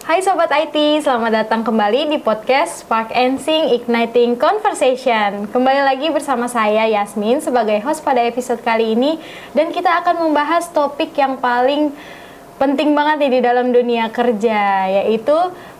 Hai Sobat IT, selamat datang kembali di podcast Spark and Sing Igniting Conversation. Kembali lagi bersama saya Yasmin sebagai host pada episode kali ini. Dan kita akan membahas topik yang paling penting banget nih di dalam dunia kerja, yaitu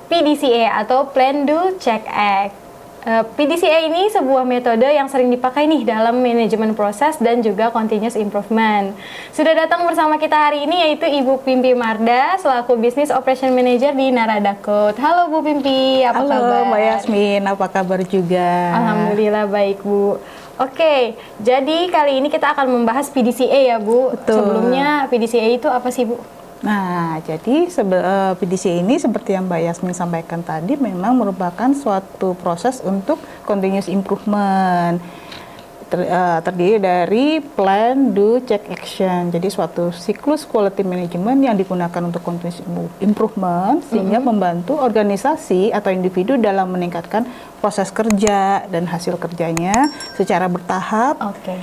PDCA atau Plan, Do, Check, Act. PDCA ini sebuah metode yang sering dipakai nih dalam manajemen proses dan juga continuous improvement. Sudah datang bersama kita hari ini yaitu Ibu Pimpi Marda selaku Business Operation Manager di Narada Code. Halo Bu Pimpi, apa kabar? Halo Mbak Yasmin, apa kabar juga? Alhamdulillah baik Bu. Oke, jadi kali ini kita akan membahas PDCA ya Bu. Betul. Sebelumnya PDCA itu apa sih Bu? Nah, jadi PDCA ini seperti yang Mbak Yasmin sampaikan tadi memang merupakan suatu proses untuk continuous improvement. Terdiri dari Plan, Do, Check, Action. Jadi suatu siklus quality management yang digunakan untuk continuous improvement sehingga membantu organisasi atau individu dalam meningkatkan proses kerja dan hasil kerjanya secara bertahap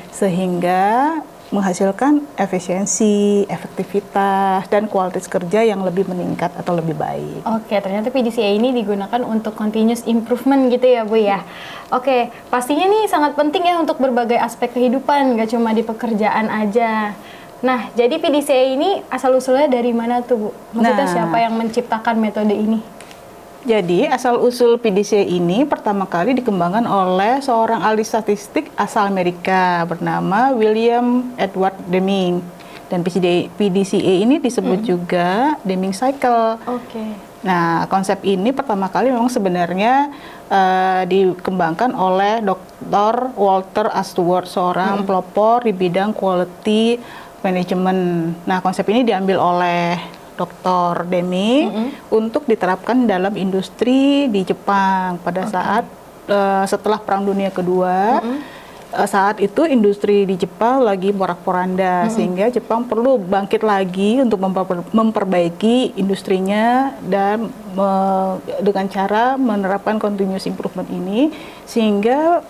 sehingga menghasilkan efisiensi, efektivitas, dan kualitas kerja yang lebih meningkat atau lebih baik. Oke, ternyata PDCA ini digunakan untuk continuous improvement gitu ya Bu ya. Oke, pastinya nih sangat penting ya untuk berbagai aspek kehidupan, nggak cuma di pekerjaan aja. Nah, jadi PDCA ini asal-usulnya dari mana tuh Bu? Maksudnya siapa yang menciptakan metode ini? Jadi asal-usul PDCA ini pertama kali dikembangkan oleh seorang ahli statistik asal Amerika bernama William Edward Deming. Dan PDCA ini disebut juga Deming Cycle. Nah, konsep ini pertama kali memang sebenarnya dikembangkan oleh Dr. Walter Astworth, seorang pelopor di bidang quality management. Nah, konsep ini diambil oleh Dr. Deming untuk diterapkan dalam industri di Jepang pada saat setelah Perang Dunia Kedua. Saat itu industri di Jepang lagi porak-poranda sehingga Jepang perlu bangkit lagi untuk memperbaiki industrinya dan dengan cara menerapkan continuous improvement ini sehingga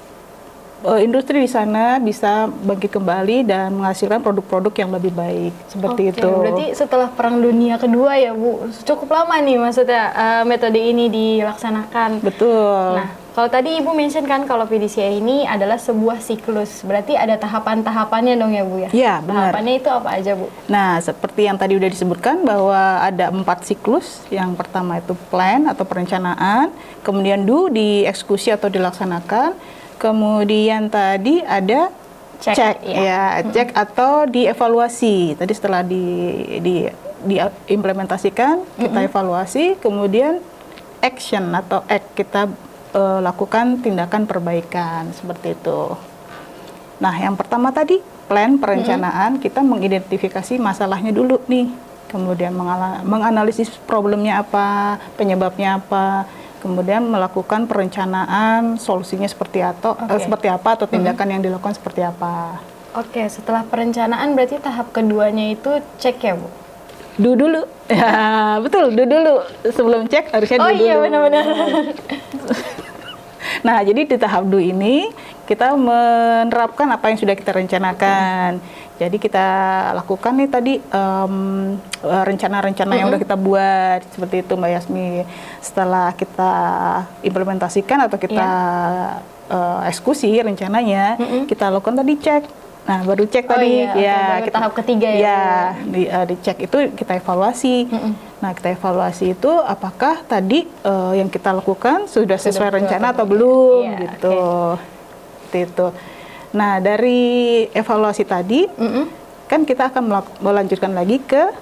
industri di sana bisa bangkit kembali dan menghasilkan produk-produk yang lebih baik seperti itu. Berarti setelah Perang Dunia Kedua ya Bu, cukup lama nih maksudnya metode ini dilaksanakan. Betul. Nah, kalau tadi Ibu mention kan kalau PDCA ini adalah sebuah siklus, berarti ada tahapan-tahapannya dong ya Bu ya? Iya, benar. Tahapannya itu apa aja Bu? Nah, seperti yang tadi udah disebutkan bahwa ada 4 siklus. Yang pertama itu plan atau perencanaan, kemudian do dieksekusi atau dilaksanakan. Kemudian tadi ada cek cek atau dievaluasi. Tadi setelah diimplementasikan, kita evaluasi, kemudian action atau act, kita lakukan tindakan perbaikan seperti itu. Nah, yang pertama tadi plan perencanaan, kita mengidentifikasi masalahnya dulu nih. Kemudian menganalisis problemnya apa, penyebabnya apa. Kemudian melakukan perencanaan solusinya seperti apa atau tindakan yang dilakukan seperti apa. Setelah perencanaan berarti tahap keduanya itu cek ya Bu? Do dulu. Ya, betul, do dulu. Sebelum cek harusnya do dulu. Oh iya, benar-benar. Nah, jadi di tahap do ini kita menerapkan apa yang sudah kita rencanakan. Jadi kita lakukan nih tadi rencana-rencana yang udah kita buat seperti itu Mbak Yasmi. Setelah kita implementasikan atau kita eksekusi rencananya, kita lakukan tadi cek. Nah, baru cek tadi kita tahap ketiga dicek itu kita evaluasi. Nah, kita evaluasi itu apakah tadi yang kita lakukan sudah sesuai rencana atau belum gitu. Seperti itu. Nah, dari evaluasi tadi, kan kita akan melanjutkan lagi ke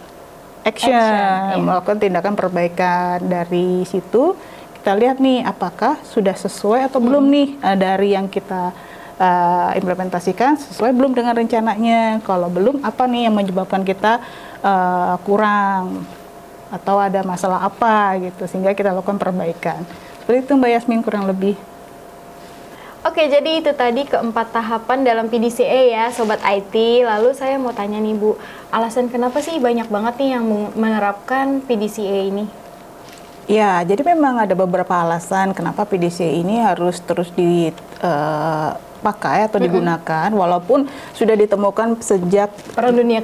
action, melakukan tindakan perbaikan. Dari situ kita lihat nih apakah sudah sesuai atau belum nih dari yang kita implementasikan sesuai belum dengan rencananya. Kalau belum, apa nih yang menyebabkan kita kurang atau ada masalah apa gitu, sehingga kita lakukan perbaikan. Seperti itu Mbak Yasmin kurang lebih. Oke, jadi itu tadi keempat tahapan dalam PDCA ya, Sobat IT. Lalu saya mau tanya nih Bu, alasan kenapa sih banyak banget nih yang menerapkan PDCA ini? Ya, jadi memang ada beberapa alasan kenapa PDCA ini harus terus dipakai atau digunakan, walaupun sudah ditemukan sejak Perang Dunia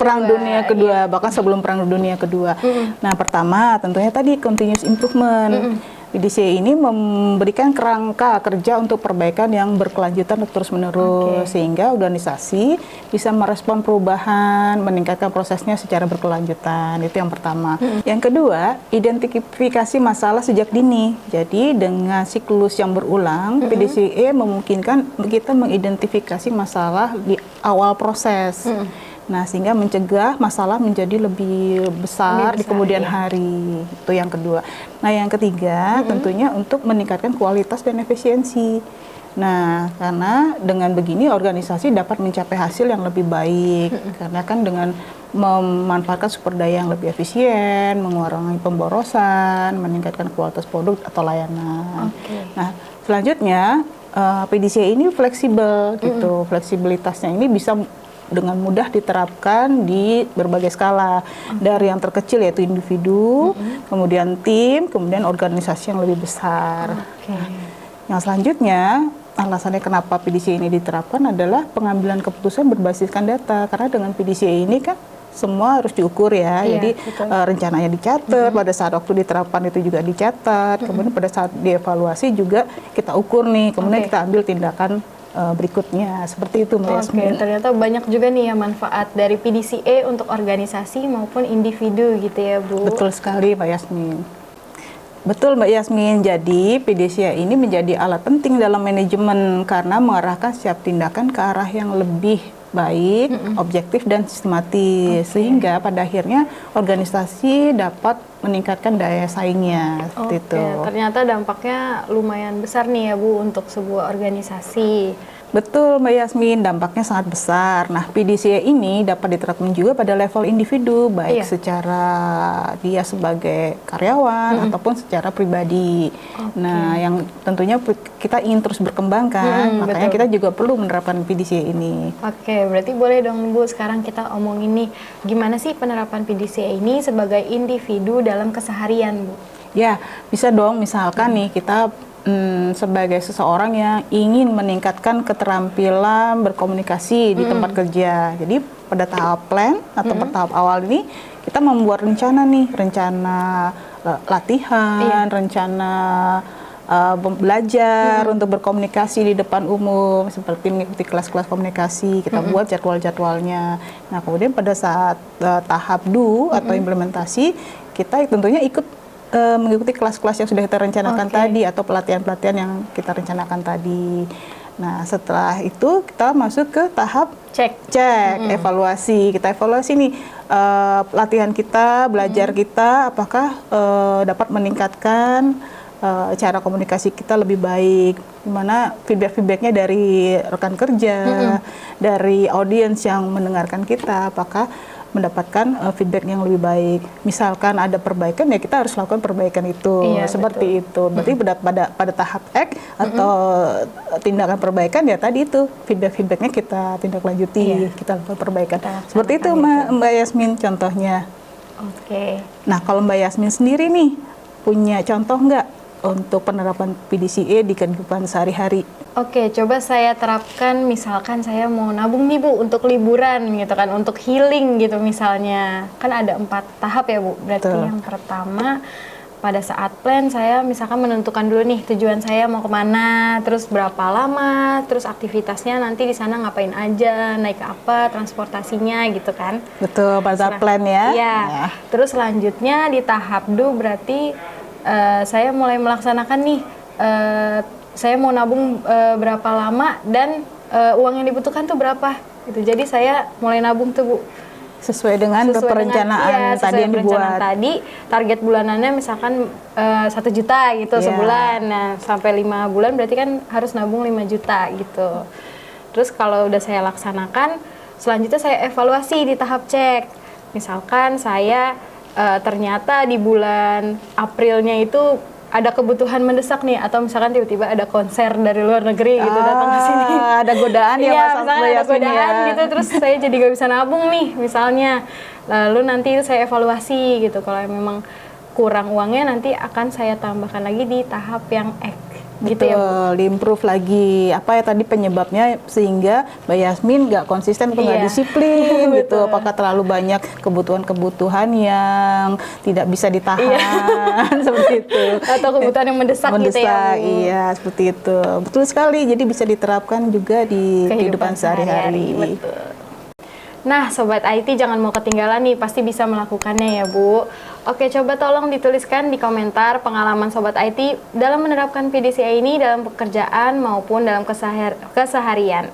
Kedua, bahkan sebelum Perang Dunia Kedua. Nah, pertama tentunya tadi continuous improvement. PDCA ini memberikan kerangka kerja untuk perbaikan yang berkelanjutan terus-menerus, sehingga organisasi bisa merespon perubahan, meningkatkan prosesnya secara berkelanjutan. Itu yang pertama. Yang kedua, identifikasi masalah sejak dini. Jadi dengan siklus yang berulang, PDCA memungkinkan kita mengidentifikasi masalah di awal proses. Nah, sehingga mencegah masalah menjadi lebih besar di kemudian hari. Itu yang kedua. Nah, yang ketiga tentunya untuk meningkatkan kualitas dan efisiensi. Nah, karena dengan begini organisasi dapat mencapai hasil yang lebih baik. Karena kan dengan memanfaatkan sumber daya yang lebih efisien, mengurangi pemborosan, meningkatkan kualitas produk atau layanan. Nah, selanjutnya PDCA ini fleksibel gitu. Fleksibilitasnya ini bisa dengan mudah diterapkan di berbagai skala, dari yang terkecil yaitu individu, kemudian tim, kemudian organisasi yang lebih besar. Yang selanjutnya, alasannya kenapa PDCA ini diterapkan adalah pengambilan keputusan berbasiskan data, karena dengan PDCA ini kan semua harus diukur ya, jadi rencananya dicatat, pada saat waktu diterapkan itu juga dicatat, kemudian pada saat dievaluasi juga kita ukur nih, kemudian kita ambil tindakan berikutnya, seperti itu Mbak Yasmin. Ternyata banyak juga nih ya manfaat dari PDCA untuk organisasi maupun individu gitu ya Bu. Betul sekali Mbak Yasmin. Betul Mbak Yasmin, jadi PDCA ini menjadi alat penting dalam manajemen karena mengarahkan setiap tindakan ke arah yang lebih baik, objektif dan sistematis, sehingga pada akhirnya organisasi dapat meningkatkan daya saingnya. Itu. Ternyata dampaknya lumayan besar nih ya Bu untuk sebuah organisasi. Betul Mbak Yasmin, dampaknya sangat besar. Nah, PDCA ini dapat diterapkan juga pada level individu, baik secara dia sebagai karyawan ataupun secara pribadi. Nah, yang tentunya kita ingin terus berkembang kan, makanya kita juga perlu menerapkan PDCA ini. Berarti boleh dong Bu, sekarang kita omongin nih, gimana sih penerapan PDCA ini sebagai individu dalam keseharian Bu? Ya, bisa dong, misalkan nih kita sebagai seseorang yang ingin meningkatkan keterampilan berkomunikasi di tempat kerja. Jadi pada tahap plan atau tahap awal ini kita membuat rencana nih, rencana latihan, rencana belajar untuk berkomunikasi di depan umum, seperti mengikuti kelas-kelas komunikasi, kita buat jadwal-jadwalnya. Nah, kemudian pada saat tahap do atau implementasi, kita tentunya ikut mengikuti kelas-kelas yang sudah kita rencanakan tadi atau pelatihan-pelatihan yang kita rencanakan tadi. Nah, setelah itu kita masuk ke tahap cek, evaluasi. Kita evaluasi nih latihan kita, belajar kita, apakah dapat meningkatkan cara komunikasi kita lebih baik. Gimana feedback-feedbacknya dari rekan kerja, dari audiens yang mendengarkan kita, apakah mendapatkan feedback yang lebih baik. Misalkan ada perbaikan, ya kita harus lakukan perbaikan itu. Seperti itu. Berarti pada tahap act atau tindakan perbaikan, ya tadi itu feedback-feedbacknya kita tindak lanjuti, kita lakukan perbaikan. Seperti itu Mbak Yasmin contohnya. Nah, kalau Mbak Yasmin sendiri nih punya contoh nggak untuk penerapan PDCA di kehidupan sehari-hari? Coba saya terapkan, misalkan saya mau nabung nih Bu untuk liburan gitu kan, untuk healing gitu misalnya. Kan ada 4 tahap ya Bu, berarti yang pertama pada saat plan saya misalkan menentukan dulu nih tujuan saya mau kemana, terus berapa lama, terus aktivitasnya nanti di sana ngapain aja, naik apa, transportasinya gitu kan. Betul, pada plan ya. Terus selanjutnya di tahap do berarti saya mulai melaksanakan nih, saya mau nabung berapa lama dan uang yang dibutuhkan tuh berapa gitu. Jadi saya mulai nabung tuh Bu. Sesuai dengan perencanaan sesuai tadi yang perencanaan dibuat. tadi, target bulanannya misalkan 1 juta gitu Iya. sebulan. Nah, sampai 5 bulan berarti kan harus nabung 5 juta gitu. Terus kalau udah saya laksanakan, selanjutnya saya evaluasi di tahap cek. Misalkan saya ternyata di bulan Aprilnya itu ada kebutuhan mendesak nih, atau misalkan tiba-tiba ada konser dari luar negeri gitu datang ke sini. Ada godaan ya, Iya, Mas misalkan ada Yasmin godaan ya. gitu, terus saya jadi gak bisa nabung nih misalnya. Lalu nanti itu saya evaluasi gitu, kalau memang kurang uangnya nanti akan saya tambahkan lagi di tahap yang gitu ya Bu? Betul, diimprove lagi. Apa ya tadi penyebabnya sehingga Mbak Yasmin nggak konsisten atau nggak Iya. disiplin gitu. Betul. Apakah terlalu banyak kebutuhan-kebutuhan yang tidak bisa ditahan seperti itu. Atau kebutuhan yang mendesak gitu ya Bu? Iya, seperti itu. Betul sekali. Jadi bisa diterapkan juga di kehidupan sehari-hari. Betul. Nah, Sobat IT jangan mau ketinggalan nih, pasti bisa melakukannya ya Bu. Oke, coba tolong dituliskan di komentar pengalaman Sobat IT dalam menerapkan PDCA ini dalam pekerjaan maupun dalam keseharian.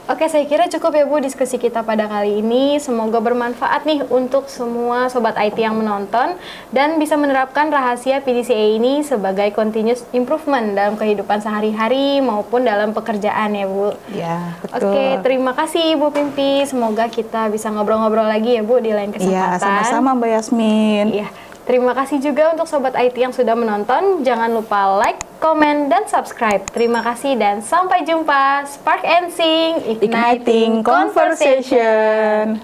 Oke, saya kira cukup ya Bu diskusi kita pada kali ini. Semoga bermanfaat nih untuk semua Sobat IT yang menonton dan bisa menerapkan rahasia PDCA ini sebagai continuous improvement dalam kehidupan sehari-hari maupun dalam pekerjaan ya Bu. Ya, betul. Oke, terima kasih Bu Pimpi. Semoga kita bisa ngobrol-ngobrol lagi ya Bu di lain Iya, kesempatan. sama-sama Mbak Yasmin. Iya. Terima kasih juga untuk Sobat IT yang sudah menonton. Jangan lupa like, komen, dan subscribe. Terima kasih dan sampai jumpa. Spark and Sing, Igniting Conversation.